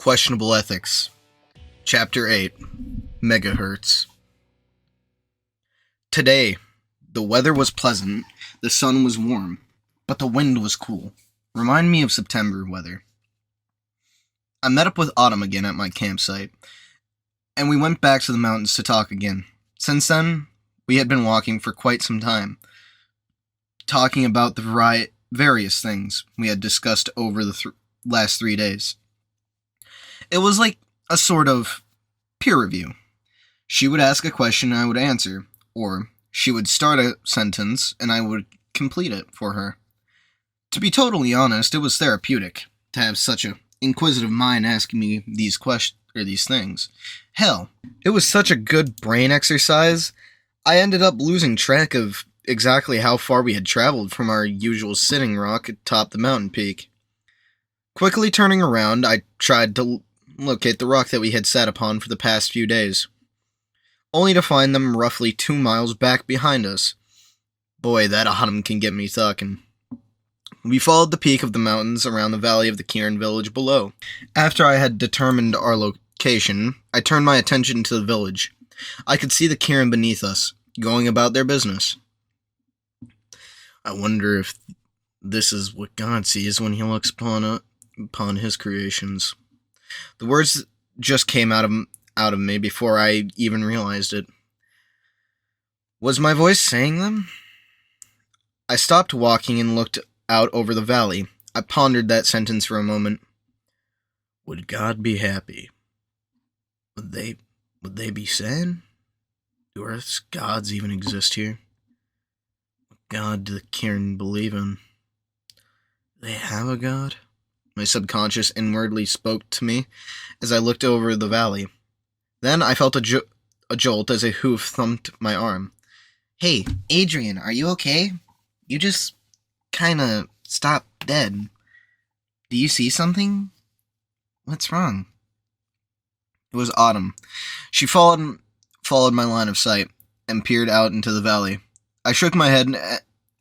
Questionable Ethics, Chapter 8, Megahertz. Today, the weather was pleasant, the sun was warm, but the wind was cool. Remind me of September weather. I met up with Autumn again at my campsite, and we went back to the mountains to talk again. Since then, we had been walking for quite some time, talking about the various things we had discussed over the last 3 days. It was like a sort of peer review. She would ask a question and I would answer, or she would start a sentence and I would complete it for her. To be totally honest, it was therapeutic to have such an inquisitive mind asking me these things. Hell, it was such a good brain exercise. I ended up losing track of exactly how far we had traveled from our usual sitting rock atop the mountain peak. Quickly turning around, I tried to locate the rock that we had sat upon for the past few days, only to find them roughly 2 miles back behind us. Boy, that autumn can get me talking. We followed the peak of the mountains around the valley of the Kieran village below. After I had determined our location, I turned my attention to the village. I could see the Kieran beneath us, going about their business. I wonder if this is what God sees when he looks upon his creations. The words just came out of me before I even realized it. Was my voice saying them? I stopped walking and looked out over the valley. I pondered that sentence for a moment. Would God be happy? Would they be sad? Do Earth's gods even exist here? What God do the Kieran believe in? Do they have a god? My subconscious inwardly spoke to me as I looked over the valley. Then I felt a jolt as a hoof thumped my arm. Hey, Adrian, are you okay? You just kinda stopped dead. Do you see something? What's wrong? It was Autumn. She followed my line of sight and peered out into the valley. I shook my head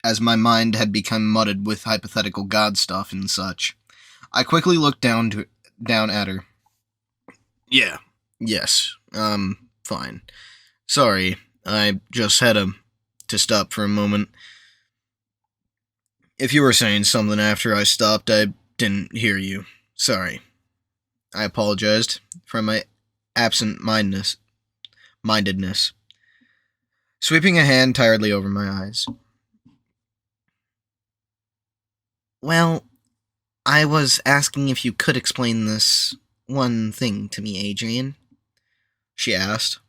as my mind had become muddled with hypothetical god stuff and such. I quickly looked down at her. Yes, fine. Sorry, I just had to stop for a moment. If you were saying something after I stopped, I didn't hear you. Sorry. I apologized for my absent-mindedness, sweeping a hand tiredly over my eyes. Well, I was asking if you could explain this one thing to me, Adrian, she asked.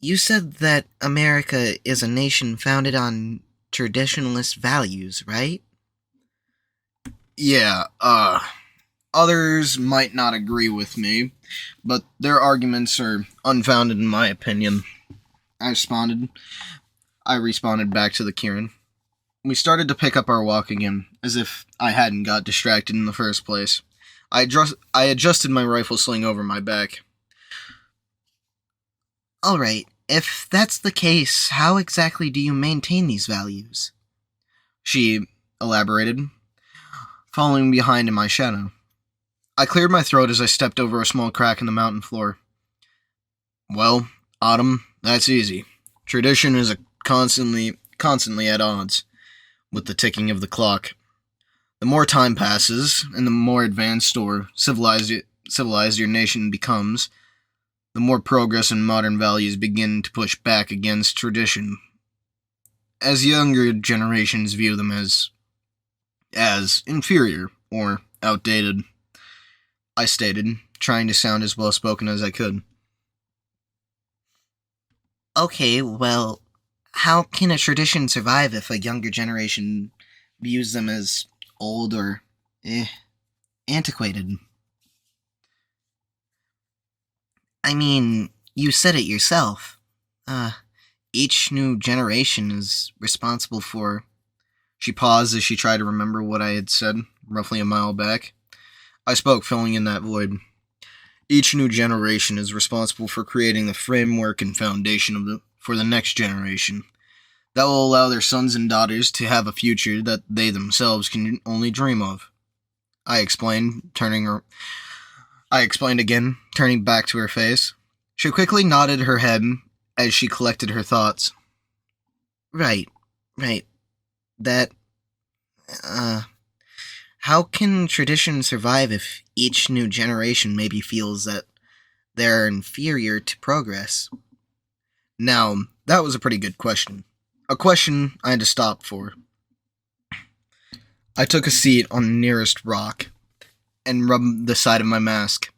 You said that America is a nation founded on traditionalist values, right? Yeah, others might not agree with me, but their arguments are unfounded in my opinion. I responded back to the Kieran. We started to pick up our walk again, as if I hadn't got distracted in the first place. I adjusted my rifle sling over my back. Alright, if that's the case, how exactly do you maintain these values? She elaborated, following behind in my shadow. I cleared my throat as I stepped over a small crack in the mountain floor. Well, Autumn, that's easy. Tradition is constantly at odds with the ticking of the clock. The more time passes, and the more advanced or civilized your nation becomes, the more progress and modern values begin to push back against tradition, as younger generations view them as inferior or outdated, I stated, trying to sound as well-spoken as I could. Okay, well, how can a tradition survive if a younger generation views them as old or, antiquated? I mean, you said it yourself. Each new generation is responsible for... She paused as she tried to remember what I had said, roughly a mile back. I spoke, filling in that void. Each new generation is responsible for creating the framework and foundation for the next generation. That will allow their sons and daughters to have a future that they themselves can only dream of. I explained, turning I explained again, turning back to her face. She quickly nodded her head as she collected her thoughts. Right, right. That, uh, how can tradition survive if each new generation maybe feels that they're inferior to progress? Now, that was a pretty good question. A question I had to stop for. I took a seat on the nearest rock and rubbed the side of my mask.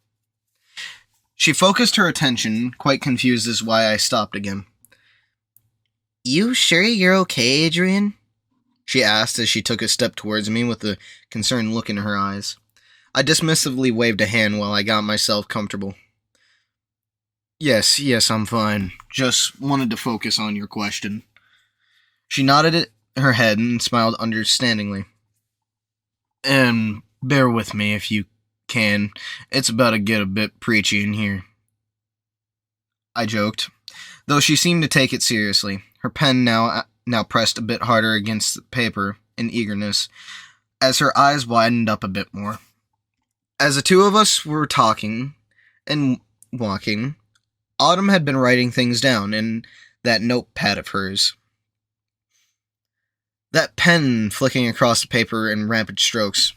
She focused her attention, quite confused as why I stopped again. You sure you're okay, Adrian? She asked as she took a step towards me with a concerned look in her eyes. I dismissively waved a hand while I got myself comfortable. Yes, I'm fine. Just wanted to focus on your question. She nodded her head and smiled understandingly. And bear with me if you can. It's about to get a bit preachy in here. I joked, though she seemed to take it seriously. Her pen now pressed a bit harder against the paper in eagerness, as her eyes widened up a bit more. As the two of us were talking and walking, Autumn had been writing things down in that notepad of hers. That pen flicking across the paper in rapid strokes.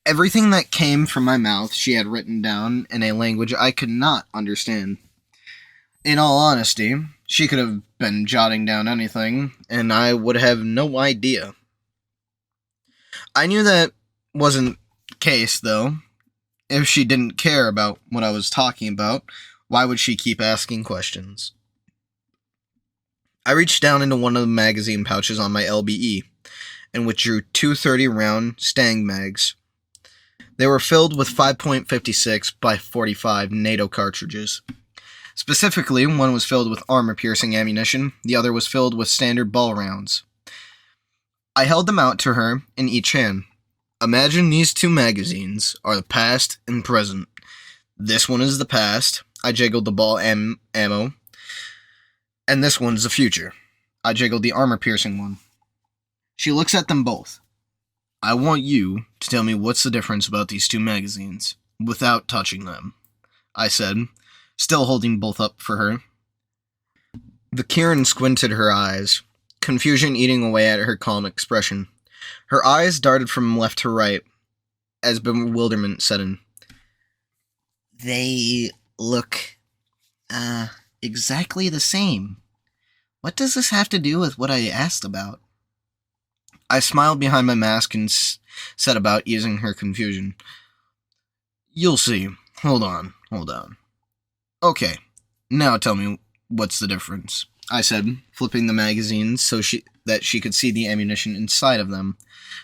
Everything that came from my mouth she had written down in a language I could not understand. In all honesty, she could have been jotting down anything, and I would have no idea. I knew that wasn't the case, though. If she didn't care about what I was talking about, why would she keep asking questions? I reached down into one of the magazine pouches on my LBE and withdrew two 30-round Stang mags. They were filled with 5.56 by 45 NATO cartridges. Specifically, one was filled with armor-piercing ammunition, the other was filled with standard ball rounds. I held them out to her in each hand. Imagine these two magazines are the past and present. This one is the past. I jiggled the ball ammo. And this one's the future. I jiggled the armor-piercing one. She looks at them both. I want you to tell me what's the difference about these two magazines, without touching them, I said, still holding both up for her. The Kieran squinted her eyes, confusion eating away at her calm expression. Her eyes darted from left to right, as bewilderment set in. They look, exactly the same. What does this have to do with what I asked about? I smiled behind my mask and set about easing her confusion. You'll see. Hold on. Okay, now tell me what's the difference, I said, flipping the magazines so that she could see the ammunition inside of them.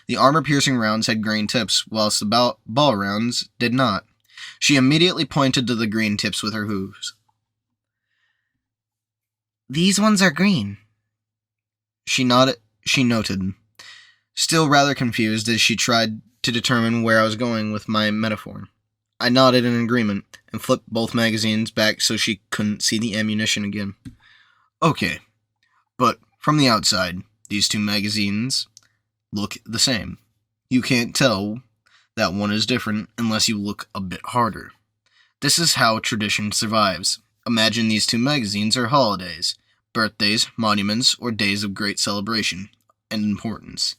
The armor-piercing rounds had green tips, whilst the ball rounds did not. She immediately pointed to the green tips with her hooves. These ones are green. She noted, still rather confused as she tried to determine where I was going with my metaphor. I nodded in agreement and flipped both magazines back so she couldn't see the ammunition again. Okay, but from the outside, these two magazines look the same. You can't tell that one is different unless you look a bit harder. This is how tradition survives. Imagine these two magazines are holidays, birthdays, monuments, or days of great celebration and importance.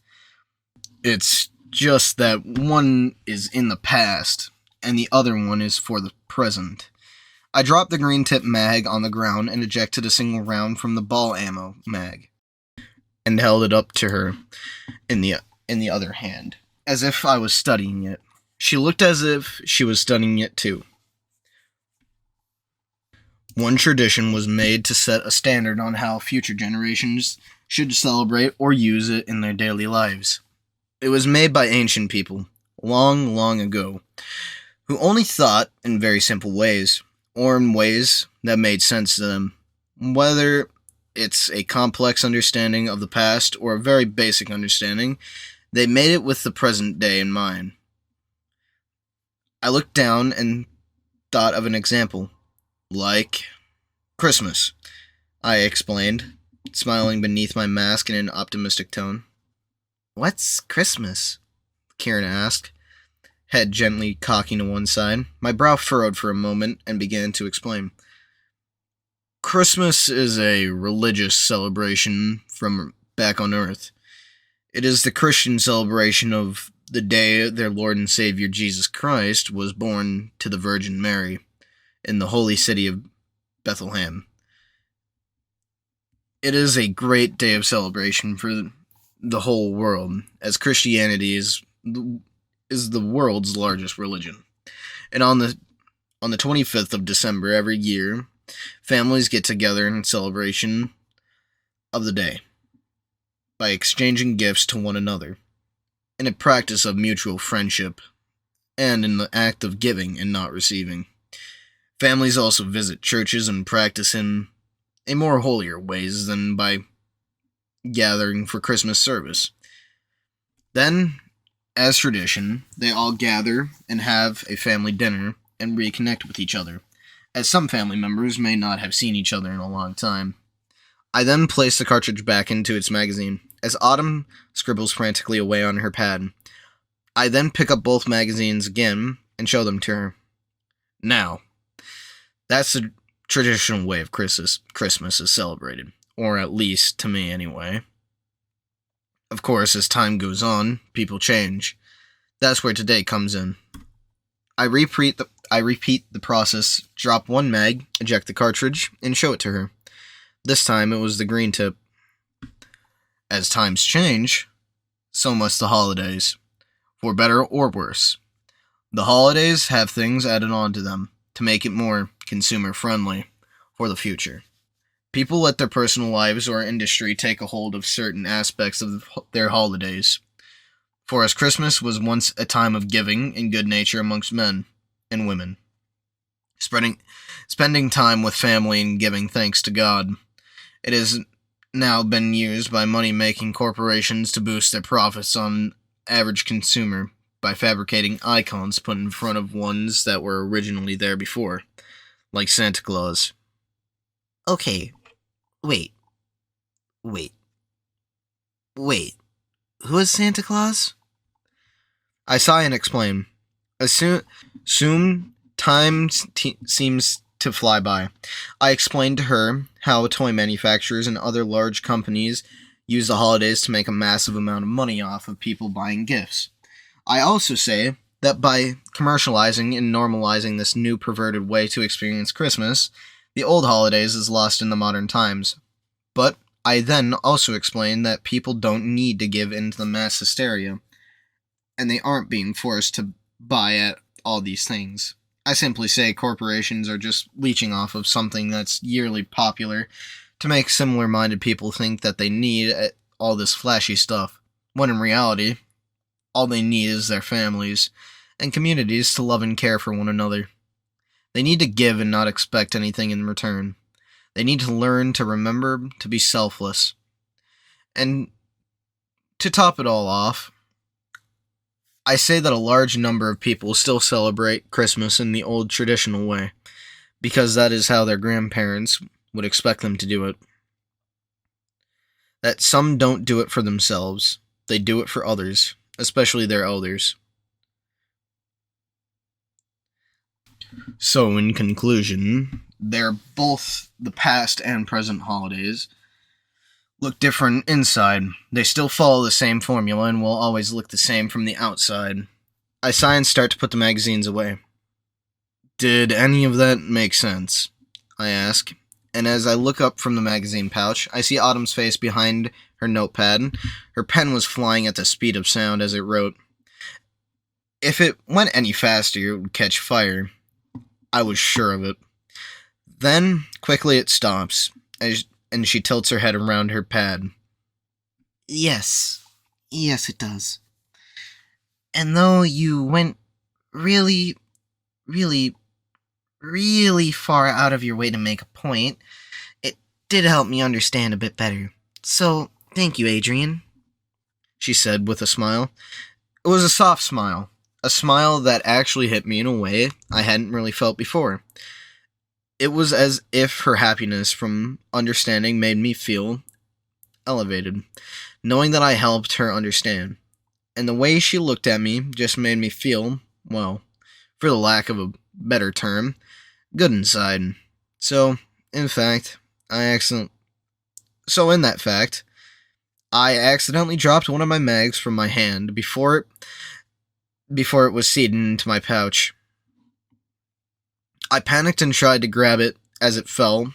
It's just that one is in the past, and the other one is for the present. I dropped the green tip mag on the ground and ejected a single round from the ball ammo mag, and held it up to her in the other hand, as if I was studying it. She looked as if she was studying it too. One tradition was made to set a standard on how future generations should celebrate or use it in their daily lives. It was made by ancient people, long, long ago, who only thought in very simple ways, or in ways that made sense to them. Whether it's a complex understanding of the past or a very basic understanding, they made it with the present day in mind. I looked down and thought of an example. Like Christmas, I explained, smiling beneath my mask in an optimistic tone. What's Christmas? Kieran asked. head gently cocking to one side. My brow furrowed for a moment and began to explain. Christmas is a religious celebration from back on Earth. It is the Christian celebration of the day their Lord and Savior Jesus Christ was born to the Virgin Mary in the holy city of Bethlehem. It is a great day of celebration for the whole world, as Christianity is the world's largest religion. And on the 25th of December every year, families get together in celebration of the day by exchanging gifts to one another, in a practice of mutual friendship, and in the act of giving and not receiving. Families also visit churches and practice in a more holier ways than by gathering for Christmas service. Then, as tradition, they all gather and have a family dinner and reconnect with each other, as some family members may not have seen each other in a long time. I then place the cartridge back into its magazine, as Autumn scribbles frantically away on her pad. I then pick up both magazines again and show them to her. Now, that's the traditional way of Christmas is celebrated, or at least to me anyway. Of course, as time goes on, people change. That's where today comes in. I repeat the process, drop one mag, eject the cartridge, and show it to her. This time it was the green tip. As times change, so must the holidays, for better or worse. The holidays have things added on to them to make it more consumer-friendly for the future. People let their personal lives or industry take a hold of certain aspects of their holidays. For as Christmas was once a time of giving and good nature amongst men and women, spending time with family and giving thanks to God, it has now been used by money-making corporations to boost their profits on average consumer by fabricating icons put in front of ones that were originally there before, like Santa Claus. Okay, wait. Who is Santa Claus? I sigh and explain. Soon time seems to fly by. I explained to her how toy manufacturers and other large companies use the holidays to make a massive amount of money off of people buying gifts. I also say that by commercializing and normalizing this new perverted way to experience Christmas, the old holidays is lost in the modern times. But I then also explain that people don't need to give in to the mass hysteria, and they aren't being forced to buy at all these things. I simply say corporations are just leeching off of something that's yearly popular to make similar-minded people think that they need all this flashy stuff, when in reality, all they need is their families and communities to love and care for one another. They need to give and not expect anything in return. They need to learn to remember to be selfless. And to top it all off, I say that a large number of people still celebrate Christmas in the old traditional way, because that is how their grandparents would expect them to do it. That some don't do it for themselves, they do it for others, especially their elders. So, in conclusion, they're both the past and present holidays look different inside. They still follow the same formula and will always look the same from the outside. I sigh and start to put the magazines away. Did any of that make sense? I ask, and as I look up from the magazine pouch, I see Autumn's face behind her notepad. Her pen was flying at the speed of sound as it wrote. If it went any faster, it would catch fire. I was sure of it. Then, quickly it stops, and she tilts her head around her pad. Yes, it does. And though you went really far out of your way to make a point, it did help me understand a bit better. So, thank you, Adrian, she said with a smile. It was a soft smile, a smile that actually hit me in a way I hadn't really felt before. It was as if her happiness from understanding made me feel elevated, knowing that I helped her understand. And the way she looked at me just made me feel well, for the lack of a better term, good inside. So, in fact, in that fact, I accidentally dropped one of my mags from my hand before it was seated into my pouch. I panicked and tried to grab it as it fell,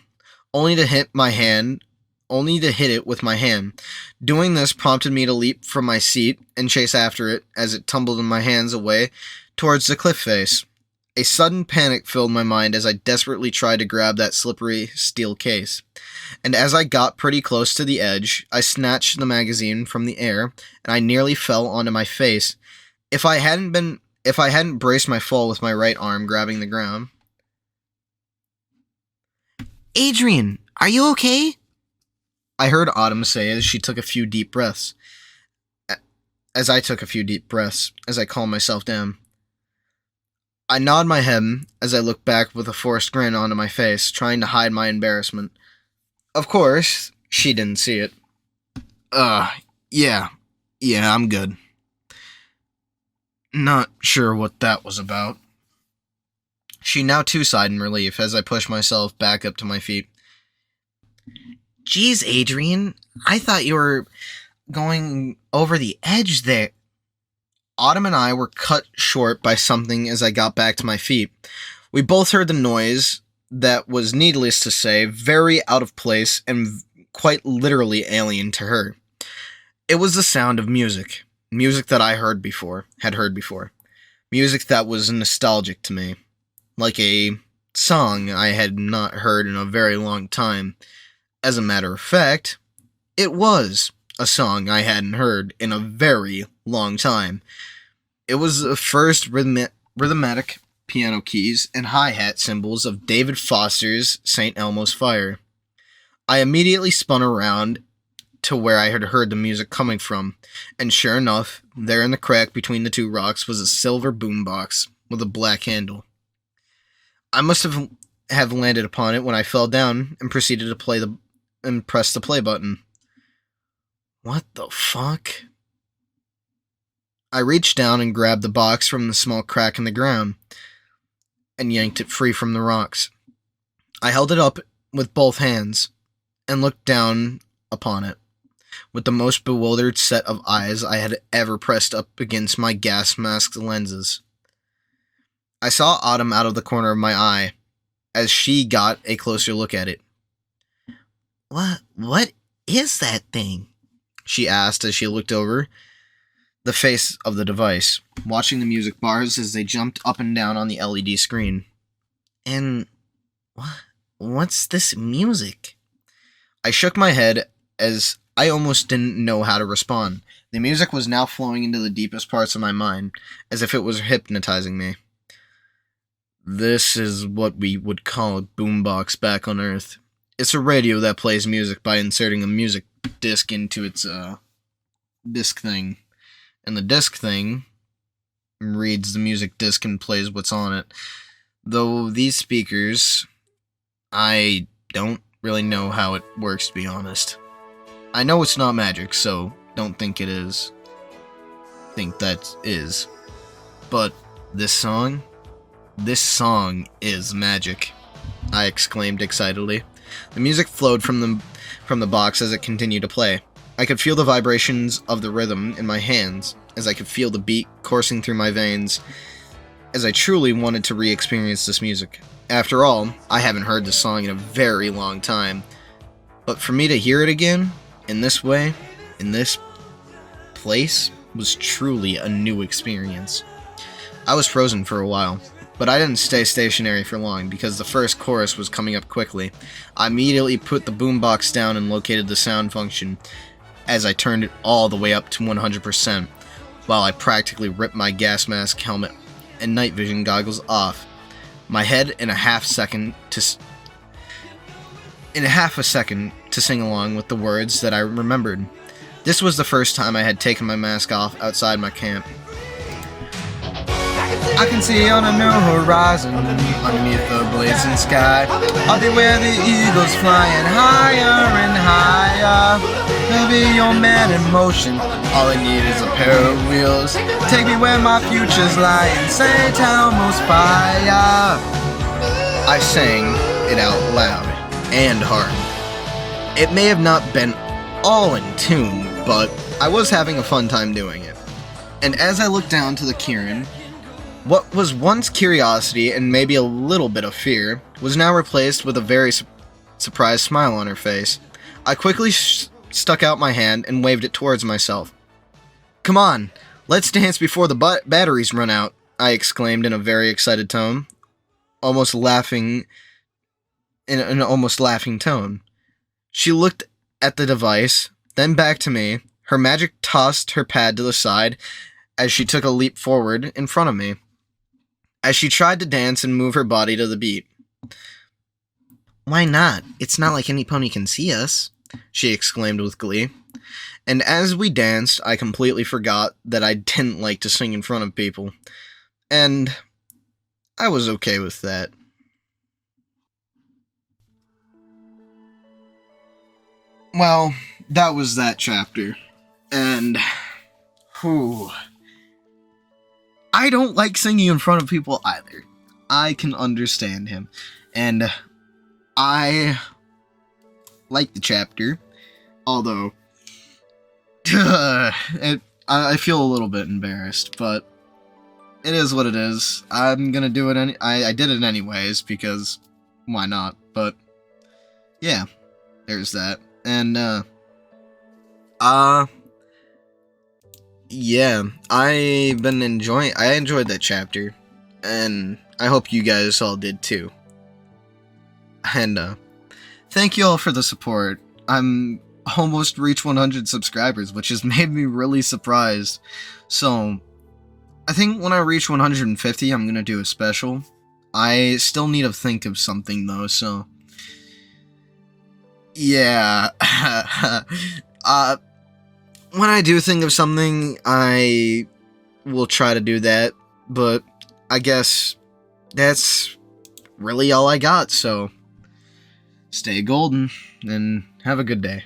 only to hit it with my hand. Doing this prompted me to leap from my seat and chase after it as it tumbled in my hands away towards the cliff face. A sudden panic filled my mind as I desperately tried to grab that slippery steel case. And as I got pretty close to the edge, I snatched the magazine from the air, and I nearly fell onto my face. If I hadn't braced my fall with my right arm grabbing the ground. "Adrian, are you okay?" I heard Autumn say as she took a few deep breaths. As I took a few deep breaths, as I calmed myself down. I nod my head as I looked back with a forced grin onto my face, trying to hide my embarrassment. Of course, she didn't see it. Yeah, I'm good. Not sure what that was about. She now too sighed in relief as I pushed myself back up to my feet. "Geez, Adrian, I thought you were going over the edge there." Autumn and I were cut short by something as I got back to my feet. We both heard the noise that was, needless to say, very out of place and quite literally alien to her. It was the sound of music. Music that I had heard before. Music that was nostalgic to me. Like a song I had not heard in a very long time. As a matter of fact, it was a song I hadn't heard in a very long time. It was the first rhythmic piano keys and hi-hat cymbals of David Foster's St. Elmo's Fire. I immediately spun around to where I had heard the music coming from, and sure enough, there in the crack between the two rocks was a silver boombox with a black handle. I must have landed upon it when I fell down and proceeded to press the play button. What the fuck? I reached down and grabbed the box from the small crack in the ground and yanked it free from the rocks. I held it up with both hands and looked down upon it with the most bewildered set of eyes I had ever pressed up against my gas mask lenses. I saw Autumn out of the corner of my eye as she got a closer look at it. What is that thing?" she asked as she looked over the face of the device, watching the music bars as they jumped up and down on the LED screen. "And what's this music?" I shook my head as I almost didn't know how to respond. The music was now flowing into the deepest parts of my mind, as if it was hypnotizing me. "This is what we would call a boombox back on Earth. It's a radio that plays music by inserting a music disc into its disc thing. And the disc thing reads the music disc and plays what's on it. Though these speakers, I don't really know how it works, to be honest. I know it's not magic, so don't think it is. Think that is. But this song is magic," I exclaimed excitedly. The music flowed from the box as it continued to play. I could feel the vibrations of the rhythm in my hands, as I could feel the beat coursing through my veins, as I truly wanted to re-experience this music. After all, I haven't heard this song in a very long time, but for me to hear it again, in this way, in this place, was truly a new experience. I was frozen for a while, but I didn't stay stationary for long because the first chorus was coming up quickly. I immediately put the boombox down and located the sound function as I turned it all the way up to 100%, while I practically ripped my gas mask, helmet, and night vision goggles off. My head in a half a second to sing along with the words that I remembered. This was the first time I had taken my mask off outside my camp. "I can see on a new horizon, underneath the blazing sky, I'll be where the eagles flying higher and higher. I'll be your man in motion. All I need is a pair of wheels. Take me where my future's lying. Say town most fire. I sang it out loud and hard. It may have not been all in tune, but I was having a fun time doing it. And as I looked down to the Kieran, what was once curiosity and maybe a little bit of fear was now replaced with a very surprised smile on her face. I quickly stuck out my hand and waved it towards myself. "Come on, let's dance before the batteries run out," I exclaimed in a very excited tone, almost laughing in an almost laughing tone. She looked at the device, then back to me. Her magic tossed her pad to the side as she took a leap forward in front of me, as she tried to dance and move her body to the beat. "Why not? It's not like any pony can see us," she exclaimed with glee. And as we danced, I completely forgot that I didn't like to sing in front of people. And I was okay with that. Well, that was that chapter. And whew, I don't like singing in front of people either. I can understand him. And I like the chapter, although I feel a little bit embarrassed, but it is what it is. I'm gonna do it I did it anyways, because why not? But yeah, there's that. And yeah, I enjoyed that chapter, and I hope you guys all did too. And thank you all for the support. I'm almost reached 100 subscribers, which has made me really surprised. So I think when I reach 150, I'm gonna do a special. I still need to think of something though, so yeah. When I do think of something, I will try to do that, but I guess that's really all I got, so stay golden, and have a good day.